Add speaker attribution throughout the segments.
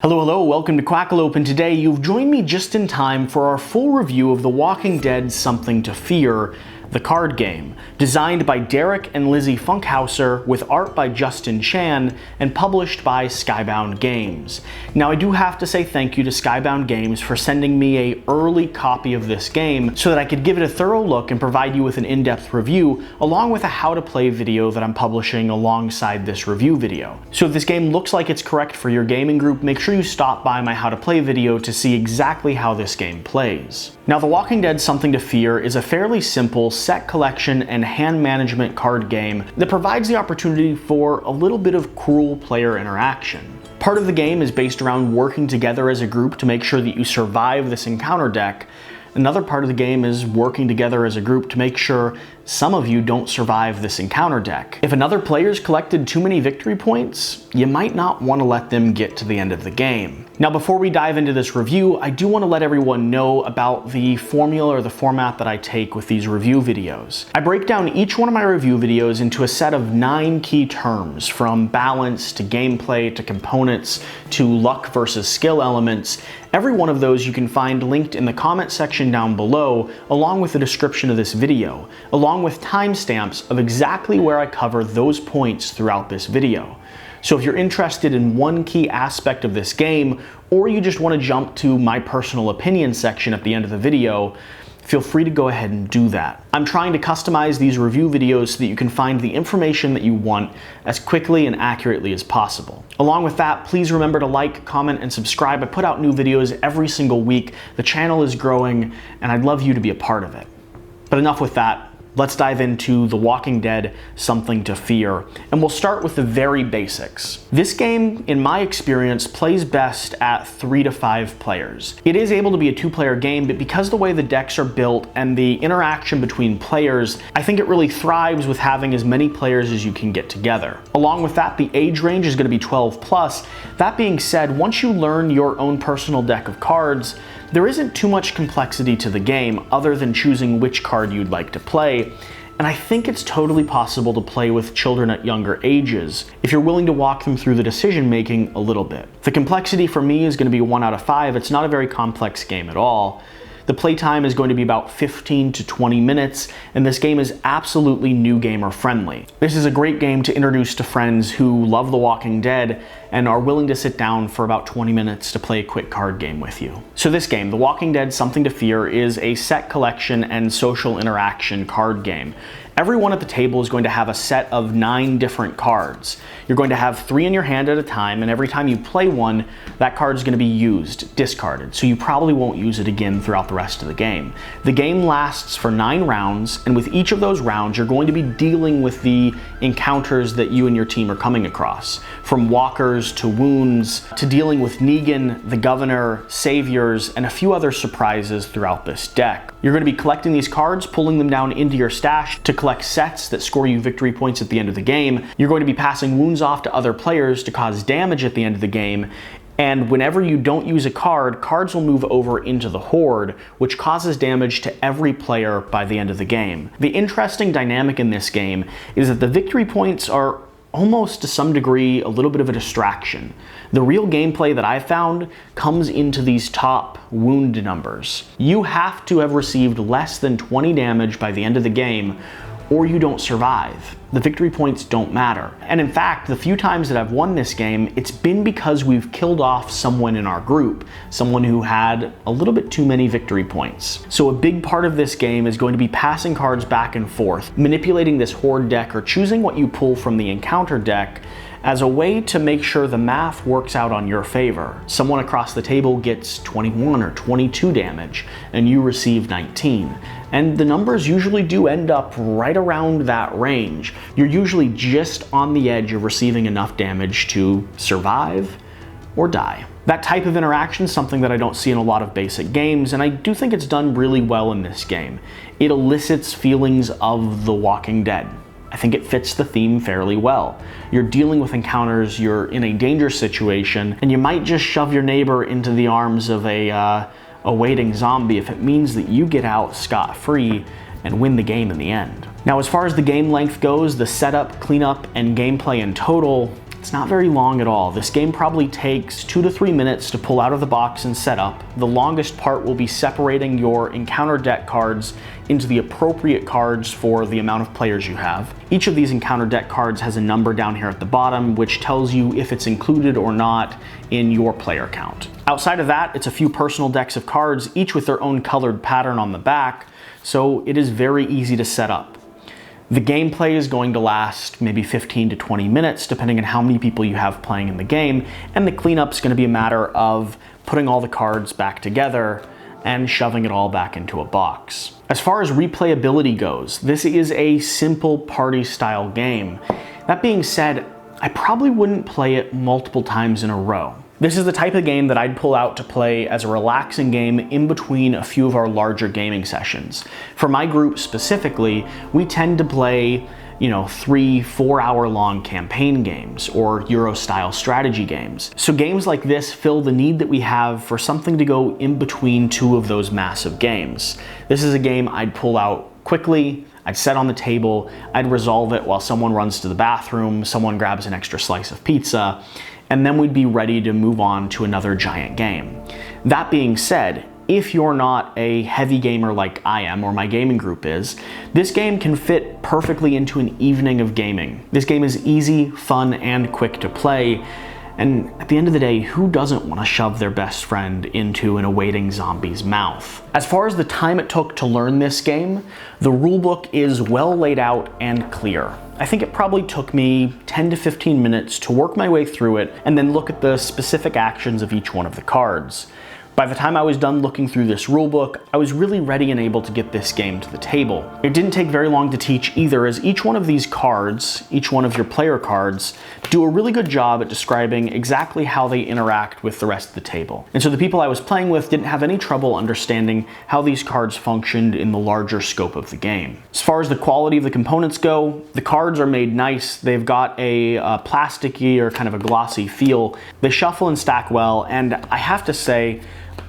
Speaker 1: Hello, welcome to Quackalope, and today you've joined me just in time for our full review of The Walking Dead Something to Fear, the card game, designed by Derek and Lizzie Funkhauser, with art by Justin Chan, and published by Skybound Games. Now I do have to say thank you to Skybound Games for sending me an early copy of this game so that I could give it a thorough look and provide you with an in-depth review, along with a how to play video that I'm publishing alongside this review video. So if this game looks like it's correct for your gaming group, make sure you stop by my how to play video to see exactly how this game plays. Now The Walking Dead Something to Fear is a fairly simple set collection and hand management card game that provides the opportunity for a little bit of cruel player interaction. Part of the game is based around working together as a group to make sure that you survive this encounter deck. Another part of the game is working together as a group to make sure some of you don't survive this encounter deck. If another player's collected too many victory points, you might not want to let them get to the end of the game. Now before we dive into this review, I do want to let everyone know about the formula or the format that I take with these review videos. I break down each one of my review videos into a set of 9 key terms, from balance to gameplay to components to luck versus skill elements. Every one of those you can find linked in the comment section down below, along with the description of this video, along with timestamps of exactly where I cover those points throughout this video. So if you're interested in one key aspect of this game, or you just want to jump to my personal opinion section at the end of the video, feel free to go ahead and do that. I'm trying to customize these review videos so that you can find the information that you want as quickly and accurately as possible. Along with that, please remember to like, comment, and subscribe. I put out new videos every single week. The channel is growing, and I'd love you to be a part of it. But enough with that. Let's dive into The Walking Dead Something to Fear, and we'll start with the very basics. This game, in my experience, plays best at 3 to 5 players. It is able to be a 2-player game, but because the way the decks are built and the interaction between players, I think it really thrives with having as many players as you can get together. Along with that, the age range is going to be 12 plus. That being said, once you learn your own personal deck of cards, there isn't too much complexity to the game other than choosing which card you'd like to play, and I think it's totally possible to play with children at younger ages if you're willing to walk them through the decision making a little bit. The complexity for me is going to be 1 out of 5. It's not a very complex game at all. The playtime is going to be about 15 to 20 minutes, and this game is absolutely new gamer friendly. This is a great game to introduce to friends who love The Walking Dead and are willing to sit down for about 20 minutes to play a quick card game with you. So this game, The Walking Dead Something to Fear, is a set collection and social interaction card game. Everyone at the table is going to have a set of 9 different cards. You're going to have 3 in your hand at a time, and every time you play one, that card is going to be used, discarded, so you probably won't use it again throughout the rest of the game. The game lasts for 9 rounds, and with each of those rounds, you're going to be dealing with the encounters that you and your team are coming across, from walkers to wounds, to dealing with Negan, the governor, saviors, and a few other surprises throughout this deck. You're going to be collecting these cards, pulling them down into your stash to collect sets that score you victory points at the end of the game. You're going to be passing wounds off to other players to cause damage at the end of the game. And whenever you don't use a card, cards will move over into the horde, which causes damage to every player by the end of the game. The interesting dynamic in this game is that the victory points are almost to some degree a little bit of a distraction. The real gameplay that I found comes into these top wound numbers. You have to have received less than 20 damage by the end of the game, or you don't survive. The victory points don't matter. And in fact, the few times that I've won this game, it's been because we've killed off someone in our group, someone who had a little bit too many victory points. So a big part of this game is going to be passing cards back and forth, manipulating this horde deck, or choosing what you pull from the encounter deck as a way to make sure the math works out on your favor. Someone across the table gets 21 or 22 damage, and you receive 19. And the numbers usually do end up right around that range. You're usually just on the edge of receiving enough damage to survive or die. That type of interaction is something that I don't see in a lot of basic games, and I do think it's done really well in this game. It elicits feelings of The Walking Dead. I think it fits the theme fairly well. You're dealing with encounters, you're in a dangerous situation, and you might just shove your neighbor into the arms of a waiting zombie if it means that you get out scot-free and win the game in the end. Now, as far as the game length goes, the setup, cleanup, and gameplay in total, It's not very long at all. This game probably takes 2 to 3 minutes to pull out of the box and set up. The longest part will be separating your encounter deck cards into the appropriate cards for the amount of players you have. Each of these encounter deck cards has a number down here at the bottom, which tells you if it's included or not in your player count. Outside of that, it's a few personal decks of cards, each with their own colored pattern on the back, so it is very easy to set up. The gameplay is going to last maybe 15 to 20 minutes, depending on how many people you have playing in the game, and the cleanup's going to be a matter of putting all the cards back together and shoving it all back into a box. As far as replayability goes, this is a simple party-style game. That being said, I probably wouldn't play it multiple times in a row. This is the type of game that I'd pull out to play as a relaxing game in between a few of our larger gaming sessions. For my group specifically, we tend to play, 3-4 hour long campaign games or Euro-style strategy games. So games like this fill the need that we have for something to go in between two of those massive games. This is a game I'd pull out quickly, I'd set on the table, I'd resolve it while someone runs to the bathroom, someone grabs an extra slice of pizza, and then we'd be ready to move on to another giant game. That being said, if you're not a heavy gamer like I am, or my gaming group is, this game can fit perfectly into an evening of gaming. This game is easy, fun, and quick to play, and at the end of the day, who doesn't want to shove their best friend into an awaiting zombie's mouth? As far as the time it took to learn this game, the rulebook is well laid out and clear. I think it probably took me 10 to 15 minutes to work my way through it and then look at the specific actions of each one of the cards. By the time I was done looking through this rulebook, I was really ready and able to get this game to the table. It didn't take very long to teach either, as each one of these cards, each one of your player cards, do a really good job at describing exactly how they interact with the rest of the table. And so the people I was playing with didn't have any trouble understanding how these cards functioned in the larger scope of the game. As far as the quality of the components go, the cards are made nice. They've got a plasticky or kind of a glossy feel. They shuffle and stack well, and I have to say,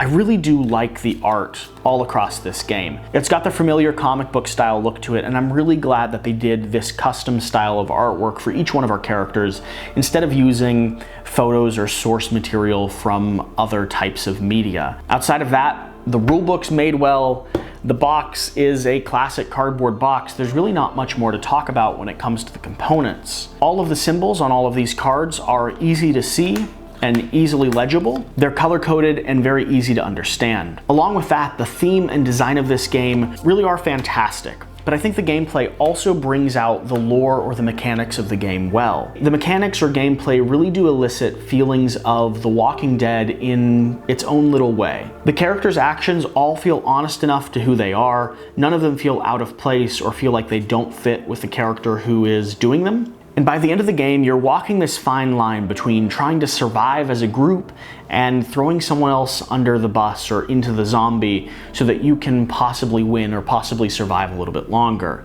Speaker 1: I really do like the art all across this game. It's got the familiar comic book style look to it, and I'm really glad that they did this custom style of artwork for each one of our characters instead of using photos or source material from other types of media. Outside of that, the rulebook's made well. The box is a classic cardboard box. There's really not much more to talk about when it comes to the components. All of the symbols on all of these cards are easy to see and easily legible. They're color-coded and very easy to understand. Along with that, the theme and design of this game really are fantastic. But I think the gameplay also brings out the lore or the mechanics of the game well. The mechanics or gameplay really do elicit feelings of The Walking Dead in its own little way. The characters' actions all feel honest enough to who they are. None of them feel out of place or feel like they don't fit with the character who is doing them. And by the end of the game, you're walking this fine line between trying to survive as a group and throwing someone else under the bus or into the zombie so that you can possibly win or possibly survive a little bit longer.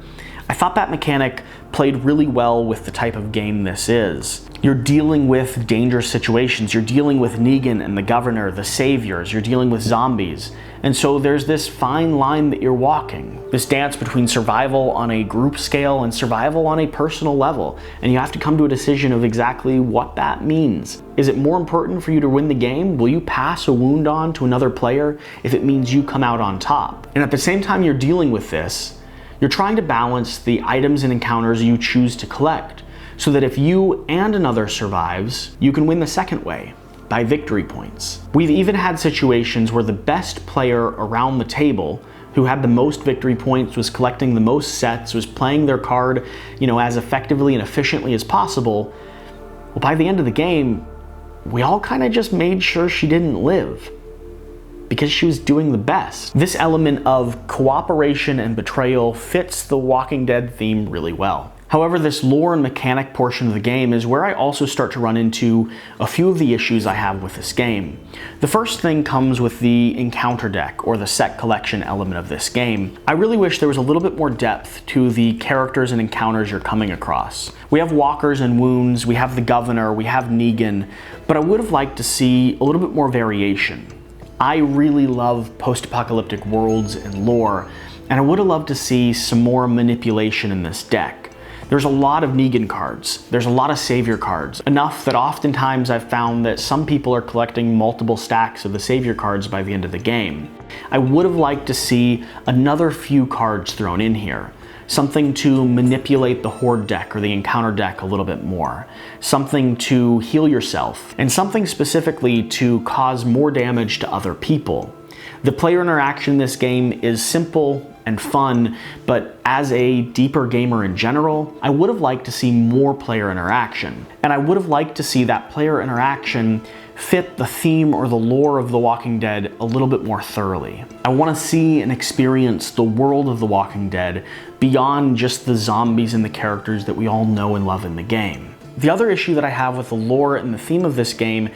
Speaker 1: I thought that mechanic played really well with the type of game this is. You're dealing with dangerous situations. You're dealing with Negan and the governor, the saviors. You're dealing with zombies. And so there's this fine line that you're walking. This dance between survival on a group scale and survival on a personal level. And you have to come to a decision of exactly what that means. Is it more important for you to win the game? Will you pass a wound on to another player if it means you come out on top? And at the same time you're dealing with this, you're trying to balance the items and encounters you choose to collect so that if you and another survives, you can win the second way, by victory points. We've even had situations where the best player around the table, who had the most victory points, was collecting the most sets, was playing their card, as effectively and efficiently as possible. Well, by the end of the game, we all kind of just made sure she didn't live, because she was doing the best. This element of cooperation and betrayal fits the Walking Dead theme really well. However, this lore and mechanic portion of the game is where I also start to run into a few of the issues I have with this game. The first thing comes with the encounter deck, or the set collection element of this game. I really wish there was a little bit more depth to the characters and encounters you're coming across. We have walkers and wounds, we have the governor, we have Negan, but I would have liked to see a little bit more variation. I really love post-apocalyptic worlds and lore, and I would have loved to see some more manipulation in this deck. There's a lot of Negan cards. There's a lot of Savior cards. Enough that oftentimes I've found that some people are collecting multiple stacks of the Savior cards by the end of the game. I would have liked to see another few cards thrown in here. Something to manipulate the Horde deck or the Encounter deck a little bit more. Something to heal yourself. And something specifically to cause more damage to other people. The player interaction in this game is simple and fun, but as a deeper gamer in general, I would have liked to see more player interaction. And I would have liked to see that player interaction fit the theme or the lore of The Walking Dead a little bit more thoroughly. I want to see and experience the world of The Walking Dead beyond just the zombies and the characters that we all know and love in the game. The other issue that I have with the lore and the theme of this game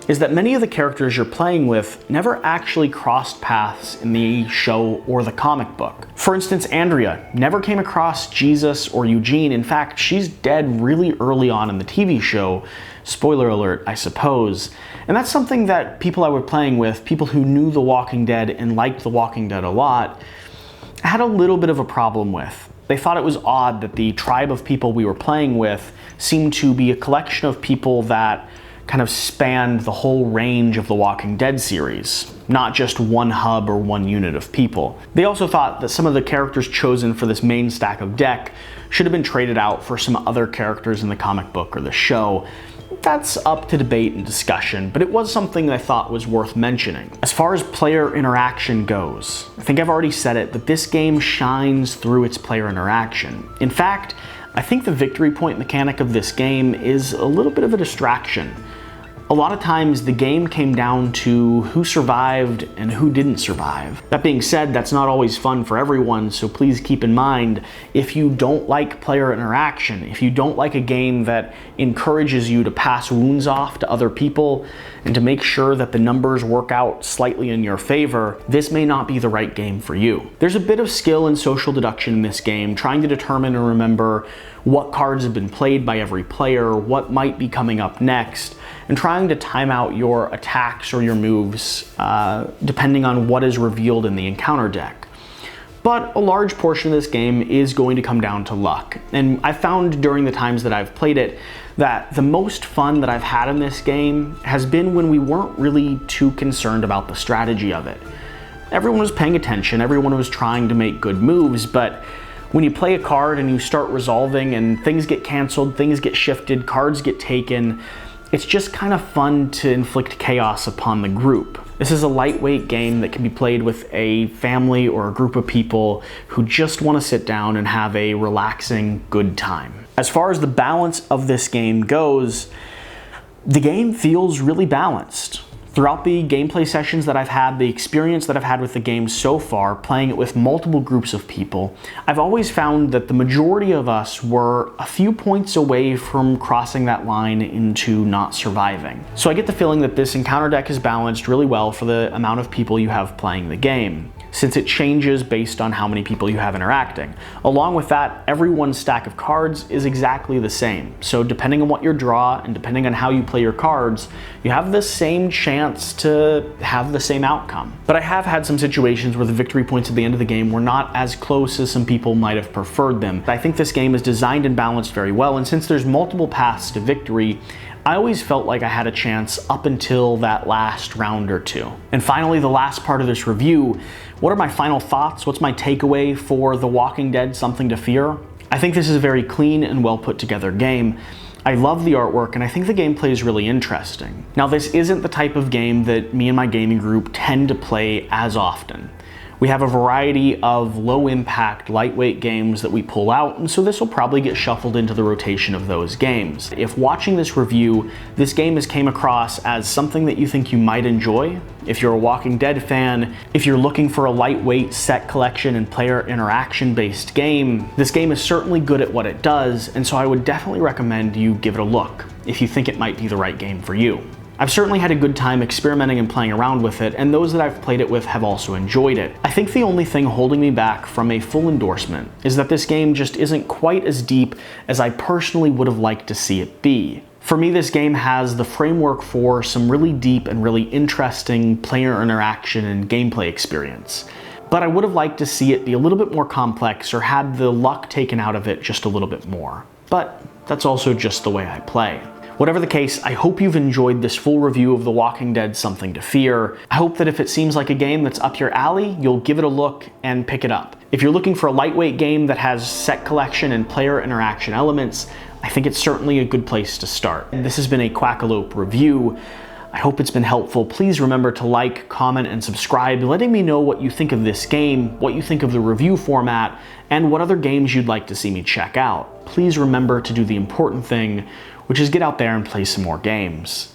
Speaker 1: is that many of the characters you're playing with never actually crossed paths in the show or the comic book. For instance, Andrea never came across Jesus or Eugene. In fact, she's dead really early on in the TV show. Spoiler alert, I suppose. And that's something that people I were playing with, people who knew The Walking Dead and liked The Walking Dead a lot, had a little bit of a problem with. They thought it was odd that the tribe of people we were playing with seemed to be a collection of people that kind of spanned the whole range of the Walking Dead series, not just one hub or one unit of people. They also thought that some of the characters chosen for this main stack of deck should have been traded out for some other characters in the comic book or the show. That's up to debate and discussion, but it was something that I thought was worth mentioning. As far as player interaction goes, I think I've already said it, but this game shines through its player interaction. In fact, I think the victory point mechanic of this game is a little bit of a distraction. A lot of times the game came down to who survived and who didn't survive. That being said, that's not always fun for everyone, so please keep in mind, if you don't like player interaction, if you don't like a game that encourages you to pass wounds off to other people and to make sure that the numbers work out slightly in your favor, this may not be the right game for you. There's a bit of skill and social deduction in this game, trying to determine and remember what cards have been played by every player, what might be coming up next, and trying to time out your attacks or your moves depending on what is revealed in the encounter deck. But a large portion of this game is going to come down to luck. And I found during the times that I've played it that the most fun that I've had in this game has been when we weren't really too concerned about the strategy of it. Everyone was paying attention, everyone was trying to make good moves, but when you play a card and you start resolving and things get canceled, things get shifted, cards get taken, it's just kind of fun to inflict chaos upon the group. This is a lightweight game that can be played with a family or a group of people who just want to sit down and have a relaxing, good time. As far as the balance of this game goes, the game feels really balanced. Throughout the gameplay sessions that I've had, the experience that I've had with the game so far, playing it with multiple groups of people, I've always found that the majority of us were a few points away from crossing that line into not surviving. So I get the feeling that this encounter deck is balanced really well for the amount of people you have playing the game, since it changes based on how many people you have interacting. Along with that, everyone's stack of cards is exactly the same. So depending on what your draw and depending on how you play your cards, you have the same chance to have the same outcome. But I have had some situations where the victory points at the end of the game were not as close as some people might have preferred them. I think this game is designed and balanced very well, and since there's multiple paths to victory, I always felt like I had a chance up until that last round or two. And finally, the last part of this review, what are my final thoughts? What's my takeaway for The Walking Dead: Something to Fear? I think this is a very clean and well put together game. I love the artwork, and I think the gameplay is really interesting. Now, this isn't the type of game that me and my gaming group tend to play as often. We have a variety of low-impact, lightweight games that we pull out, and so this will probably get shuffled into the rotation of those games. If watching this review, this game has came across as something that you think you might enjoy, if you're a Walking Dead fan, if you're looking for a lightweight set collection and player interaction-based game, this game is certainly good at what it does, and so I would definitely recommend you give it a look if you think it might be the right game for you. I've certainly had a good time experimenting and playing around with it, and those that I've played it with have also enjoyed it. I think the only thing holding me back from a full endorsement is that this game just isn't quite as deep as I personally would have liked to see it be. For me, this game has the framework for some really deep and really interesting player interaction and gameplay experience. but I would have liked to see it be a little bit more complex or had the luck taken out of it just a little bit more. But that's also just the way I play. Whatever the case, I hope you've enjoyed this full review of The Walking Dead Something to Fear. I hope that if it seems like a game that's up your alley, you'll give it a look and pick it up. If you're looking for a lightweight game that has set collection and player interaction elements, I think it's certainly a good place to start. This has been a Quackalope review. I hope it's been helpful. Please remember to like, comment, and subscribe, letting me know what you think of this game, what you think of the review format, and what other games you'd like to see me check out. Please remember to do the important thing, which is get out there and play some more games.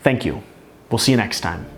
Speaker 1: Thank you. We'll see you next time.